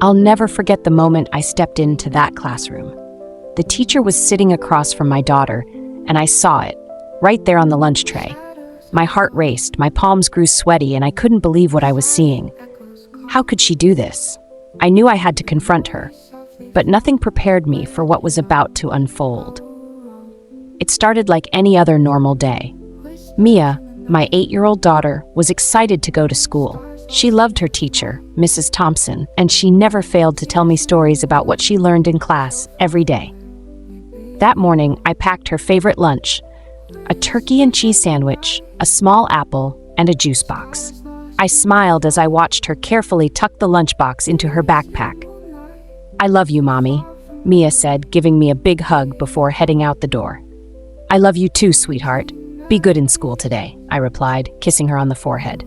I'll never forget the moment I stepped into that classroom. The teacher was sitting across from my daughter, and I saw it, right there on the lunch tray. My heart raced, my palms grew sweaty, and I couldn't believe what I was seeing. How could she do this? I knew I had to confront her, but nothing prepared me for what was about to unfold. It started like any other normal day. Mia, my 8-year-old daughter, was excited to go to school. She loved her teacher, Mrs. Thompson, and she never failed to tell me stories about what she learned in class every day. That morning, I packed her favorite lunch, a turkey and cheese sandwich, a small apple, and a juice box. I smiled as I watched her carefully tuck the lunchbox into her backpack. "I love you, Mommy," Mia said, giving me a big hug before heading out the door. "I love you too, sweetheart. Be good in school today," I replied, kissing her on the forehead.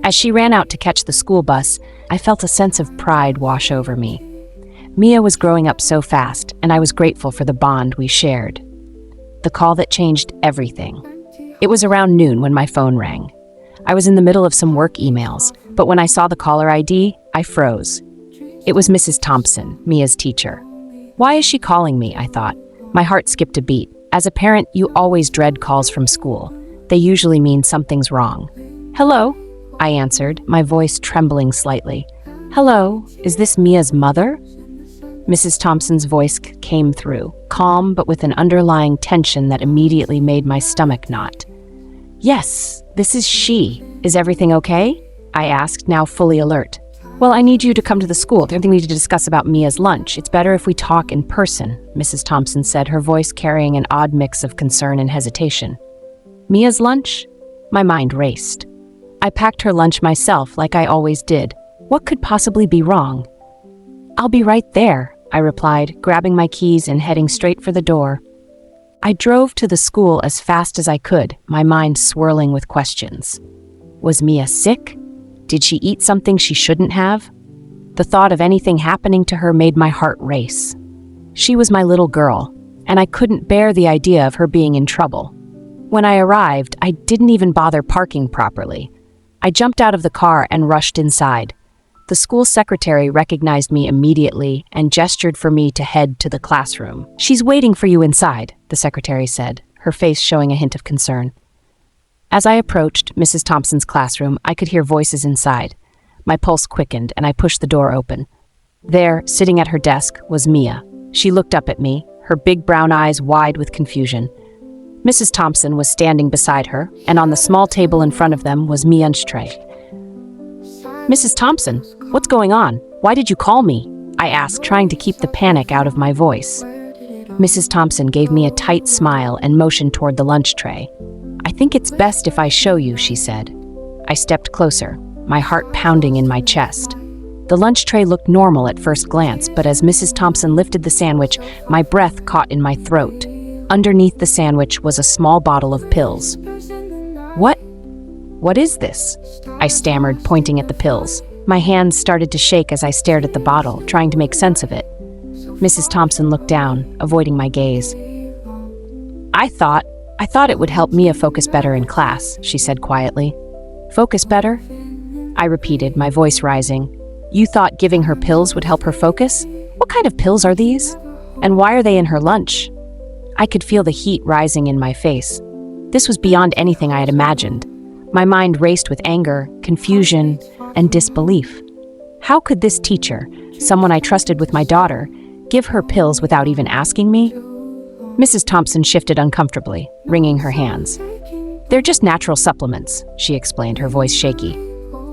As she ran out to catch the school bus, I felt a sense of pride wash over me. Mia was growing up so fast, and I was grateful for the bond we shared. The call that changed everything. It was around noon when my phone rang. I was in the middle of some work emails, but when I saw the caller ID, I froze. It was Mrs. Thompson, Mia's teacher. Why is she calling me, I thought. My heart skipped a beat. As a parent, you always dread calls from school. They usually mean something's wrong. "Hello?" I answered, my voice trembling slightly. "Hello, is this Mia's mother?" Mrs. Thompson's voice came through, calm but with an underlying tension that immediately made my stomach knot. "Yes, this is she. Is everything okay?" I asked, now fully alert. "Well, I need you to come to the school. There's something we need to discuss about Mia's lunch. It's better if we talk in person," Mrs. Thompson said, her voice carrying an odd mix of concern and hesitation. Mia's lunch? My mind raced. I packed her lunch myself like I always did. What could possibly be wrong? "I'll be right there," I replied, grabbing my keys and heading straight for the door. I drove to the school as fast as I could, my mind swirling with questions. Was Mia sick? Did she eat something she shouldn't have? The thought of anything happening to her made my heart race. She was my little girl, and I couldn't bear the idea of her being in trouble. When I arrived, I didn't even bother parking properly. I jumped out of the car and rushed inside. The school secretary recognized me immediately and gestured for me to head to the classroom. "She's waiting for you inside," the secretary said, her face showing a hint of concern. As I approached Mrs. Thompson's classroom, I could hear voices inside. My pulse quickened and I pushed the door open. There, sitting at her desk, was Mia. She looked up at me, her big brown eyes wide with confusion. Mrs. Thompson was standing beside her, and on the small table in front of them was Mia's tray. "Mrs. Thompson, what's going on? Why did you call me?" I asked, trying to keep the panic out of my voice. Mrs. Thompson gave me a tight smile and motioned toward the lunch tray. "I think it's best if I show you," she said. I stepped closer, my heart pounding in my chest. The lunch tray looked normal at first glance, but as Mrs. Thompson lifted the sandwich, my breath caught in my throat. Underneath the sandwich was a small bottle of pills. What is this?" I stammered, pointing at the pills. My hands started to shake as I stared at the bottle, trying to make sense of it. Mrs. Thompson looked down, avoiding my gaze. I thought it would help Mia focus better in class," she said quietly. "Focus better?" I repeated, my voice rising. "You thought giving her pills would help her focus? What kind of pills are these? And why are they in her lunch?" I could feel the heat rising in my face. This was beyond anything I had imagined. My mind raced with anger, confusion, and disbelief. How could this teacher, someone I trusted with my daughter, give her pills without even asking me? Mrs. Thompson shifted uncomfortably, wringing her hands. "They're just natural supplements," she explained, her voice shaky.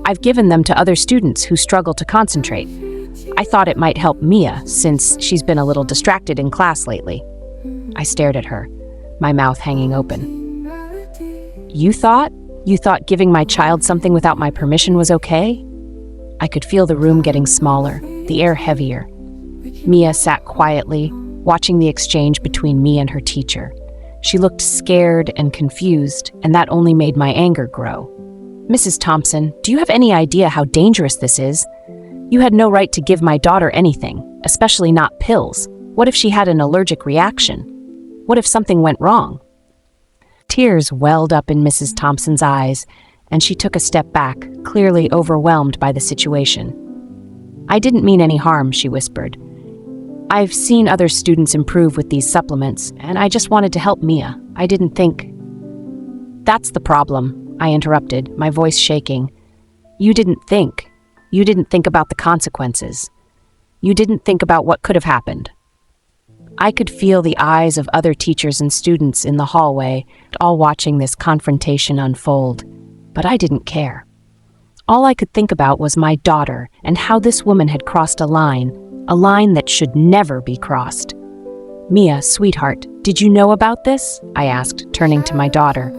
"I've given them to other students who struggle to concentrate. I thought it might help Mia, since she's been a little distracted in class lately." I stared at her, my mouth hanging open. You thought giving my child something without my permission was okay?" I could feel the room getting smaller, the air heavier. Mia sat quietly, watching the exchange between me and her teacher. She looked scared and confused, and that only made my anger grow. "Mrs. Thompson, do you have any idea how dangerous this is? You had no right to give my daughter anything, especially not pills. What if she had an allergic reaction? What if something went wrong?" Tears welled up in Mrs. Thompson's eyes, and she took a step back, clearly overwhelmed by the situation. I didn't mean any harm, she whispered. I've seen other students improve with these supplements, and I just wanted to help Mia. I didn't think... That's the problem, I interrupted, my voice shaking. You didn't think. You didn't think about the consequences. You didn't think about what could have happened. I could feel the eyes of other teachers and students in the hallway, all watching this confrontation unfold, but I didn't care. All I could think about was my daughter and how this woman had crossed a line that should never be crossed. Mia, sweetheart, did you know about this? I asked, turning to my daughter.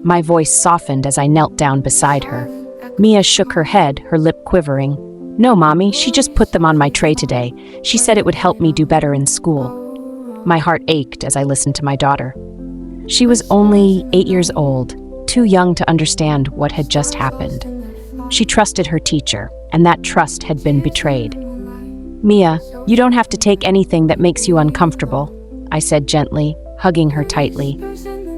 My voice softened as I knelt down beside her. Mia shook her head, her lip quivering. No, Mommy, she just put them on my tray today. She said it would help me do better in school. My heart ached as I listened to my daughter. She was only 8 years old, too young to understand what had just happened. She trusted her teacher, and that trust had been betrayed. Mia, you don't have to take anything that makes you uncomfortable, I said gently, hugging her tightly.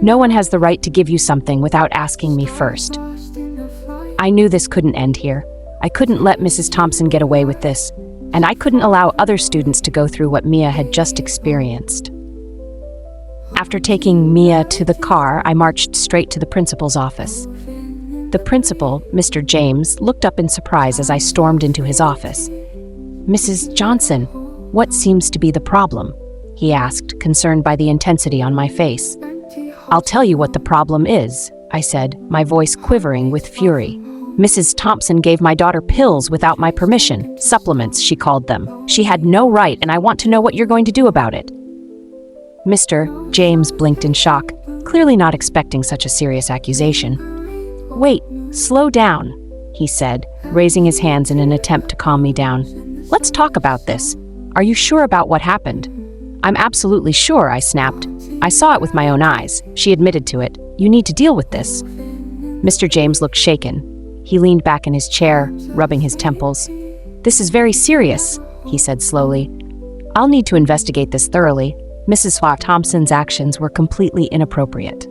No one has the right to give you something without asking me first. I knew this couldn't end here. I couldn't let Mrs. Thompson get away with this, and I couldn't allow other students to go through what Mia had just experienced. After taking Mia to the car, I marched straight to the principal's office. The principal, Mr. James, looked up in surprise as I stormed into his office. Mrs. Johnson, what seems to be the problem? He asked, concerned by the intensity on my face. I'll tell you what the problem is, I said, my voice quivering with fury. Mrs. Thompson gave my daughter pills without my permission, supplements, she called them. She had no right, and I want to know what you're going to do about it. Mr. James blinked in shock, clearly not expecting such a serious accusation. Wait, slow down, he said, raising his hands in an attempt to calm me down. Let's talk about this. Are you sure about what happened? I'm absolutely sure, I snapped. I saw it with my own eyes. She admitted to it. You need to deal with this. Mr. James looked shaken. He leaned back in his chair, rubbing his temples. This is very serious, he said slowly. I'll need to investigate this thoroughly. Mrs. Thompson's actions were completely inappropriate.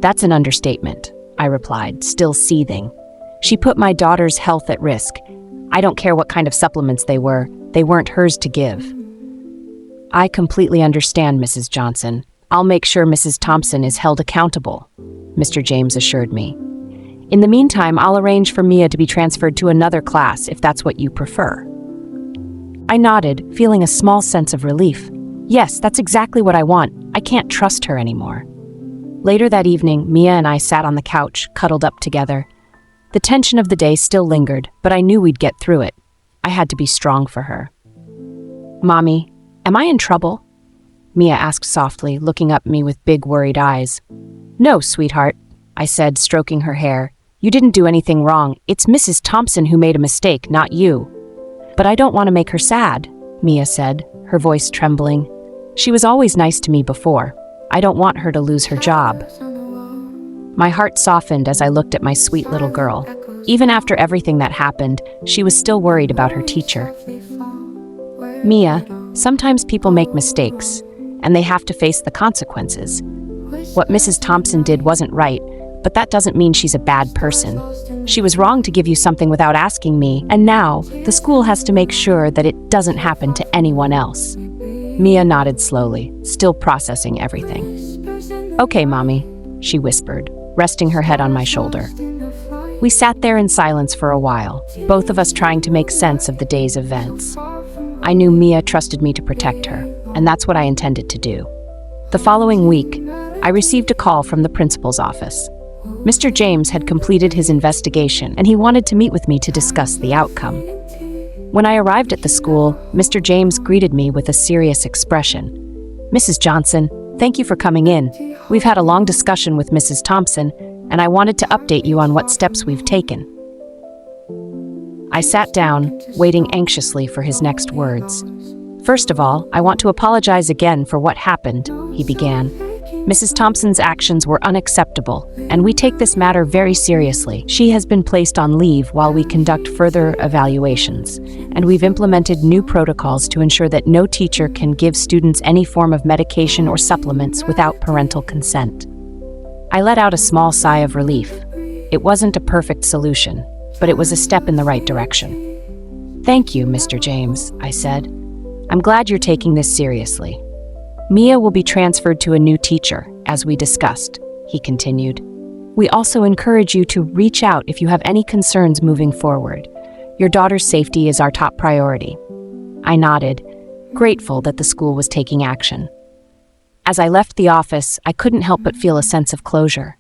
That's an understatement, I replied, still seething. She put my daughter's health at risk. I don't care what kind of supplements they weren't hers to give. I completely understand, Mrs. Johnson. I'll make sure Mrs. Thompson is held accountable, Mr. James assured me. In the meantime, I'll arrange for Mia to be transferred to another class if that's what you prefer. I nodded, feeling a small sense of relief. Yes, that's exactly what I want. I can't trust her anymore. Later that evening, Mia and I sat on the couch, cuddled up together. The tension of the day still lingered, but I knew we'd get through it. I had to be strong for her. Mommy, am I in trouble? Mia asked softly, looking up at me with big, worried eyes. No, sweetheart, I said, stroking her hair. You didn't do anything wrong. It's Mrs. Thompson who made a mistake, not you. But I don't want to make her sad, Mia said, her voice trembling. She was always nice to me before. I don't want her to lose her job. My heart softened as I looked at my sweet little girl. Even after everything that happened, she was still worried about her teacher. Mia, sometimes people make mistakes, and they have to face the consequences. What Mrs. Thompson did wasn't right, but that doesn't mean she's a bad person. She was wrong to give you something without asking me, and now the school has to make sure that it doesn't happen to anyone else. Mia nodded slowly, still processing everything. Okay, Mommy, she whispered, resting her head on my shoulder. We sat there in silence for a while, both of us trying to make sense of the day's events. I knew Mia trusted me to protect her, and that's what I intended to do. The following week, I received a call from the principal's office. Mr. James had completed his investigation, and he wanted to meet with me to discuss the outcome. When I arrived at the school, Mr. James greeted me with a serious expression. Mrs. Johnson, thank you for coming in. We've had a long discussion with Mrs. Thompson, and I wanted to update you on what steps we've taken. I sat down, waiting anxiously for his next words. First of all, I want to apologize again for what happened, he began. Mrs. Thompson's actions were unacceptable, and we take this matter very seriously. She has been placed on leave while we conduct further evaluations, and we've implemented new protocols to ensure that no teacher can give students any form of medication or supplements without parental consent. I let out a small sigh of relief. It wasn't a perfect solution, but it was a step in the right direction. "Thank you, Mr. James," I said. "I'm glad you're taking this seriously. Mia will be transferred to a new teacher, as we discussed," he continued. "We also encourage you to reach out if you have any concerns moving forward. Your daughter's safety is our top priority." I nodded, grateful that the school was taking action. As I left the office, I couldn't help but feel a sense of closure.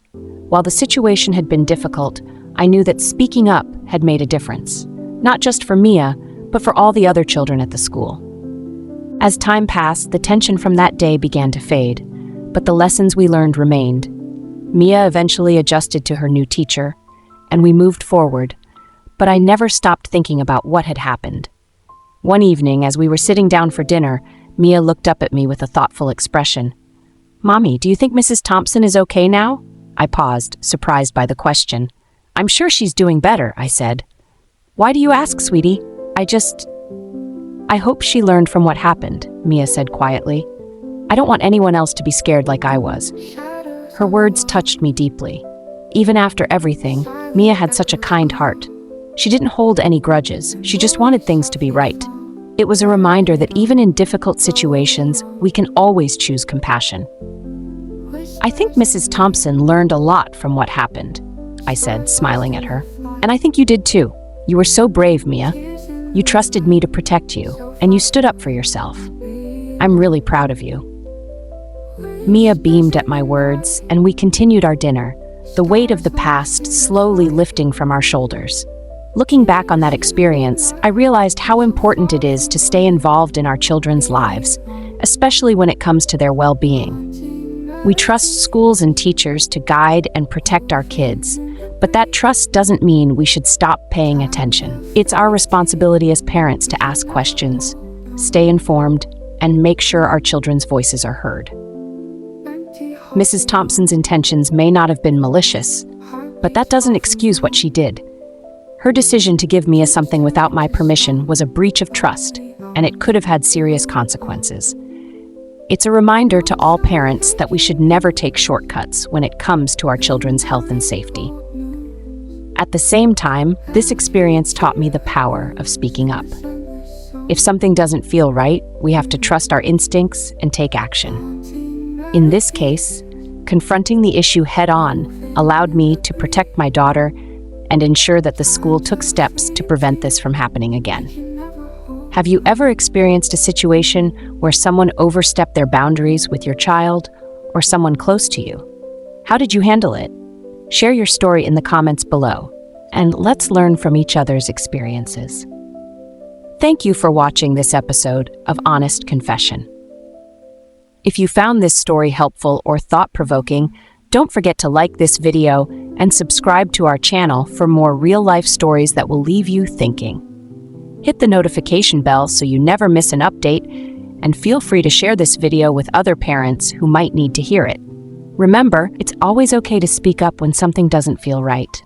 While the situation had been difficult, I knew that speaking up had made a difference, not just for Mia, but for all the other children at the school. As time passed, the tension from that day began to fade, but the lessons we learned remained. Mia eventually adjusted to her new teacher, and we moved forward, but I never stopped thinking about what had happened. One evening, as we were sitting down for dinner, Mia looked up at me with a thoughtful expression. "Mommy, do you think Mrs. Thompson is okay now?" I paused, surprised by the question. "I'm sure she's doing better," I said. "Why do you ask, sweetie?" I hope she learned from what happened," Mia said quietly. "I don't want anyone else to be scared like I was." Her words touched me deeply. Even after everything, Mia had such a kind heart. She didn't hold any grudges, she just wanted things to be right. It was a reminder that even in difficult situations, we can always choose compassion. "I think Mrs. Thompson learned a lot from what happened," I said, smiling at her. "And I think you did too. You were so brave, Mia. You trusted me to protect you, and you stood up for yourself. I'm really proud of you." Mia beamed at my words, and we continued our dinner, the weight of the past slowly lifting from our shoulders. Looking back on that experience, I realized how important it is to stay involved in our children's lives, especially when it comes to their well-being. We trust schools and teachers to guide and protect our kids, but that trust doesn't mean we should stop paying attention. It's our responsibility as parents to ask questions, stay informed, and make sure our children's voices are heard. Mrs. Thompson's intentions may not have been malicious, but that doesn't excuse what she did. Her decision to give Mia something without my permission was a breach of trust, and it could have had serious consequences. It's a reminder to all parents that we should never take shortcuts when it comes to our children's health and safety. At the same time, this experience taught me the power of speaking up. If something doesn't feel right, we have to trust our instincts and take action. In this case, confronting the issue head-on allowed me to protect my daughter and ensure that the school took steps to prevent this from happening again. Have you ever experienced a situation where someone overstepped their boundaries with your child or someone close to you? How did you handle it? Share your story in the comments below, and let's learn from each other's experiences. Thank you for watching this episode of Honest Confession. If you found this story helpful or thought-provoking, don't forget to like this video and subscribe to our channel for more real-life stories that will leave you thinking. Hit the notification bell so you never miss an update, and feel free to share this video with other parents who might need to hear it. Remember, it's always okay to speak up when something doesn't feel right.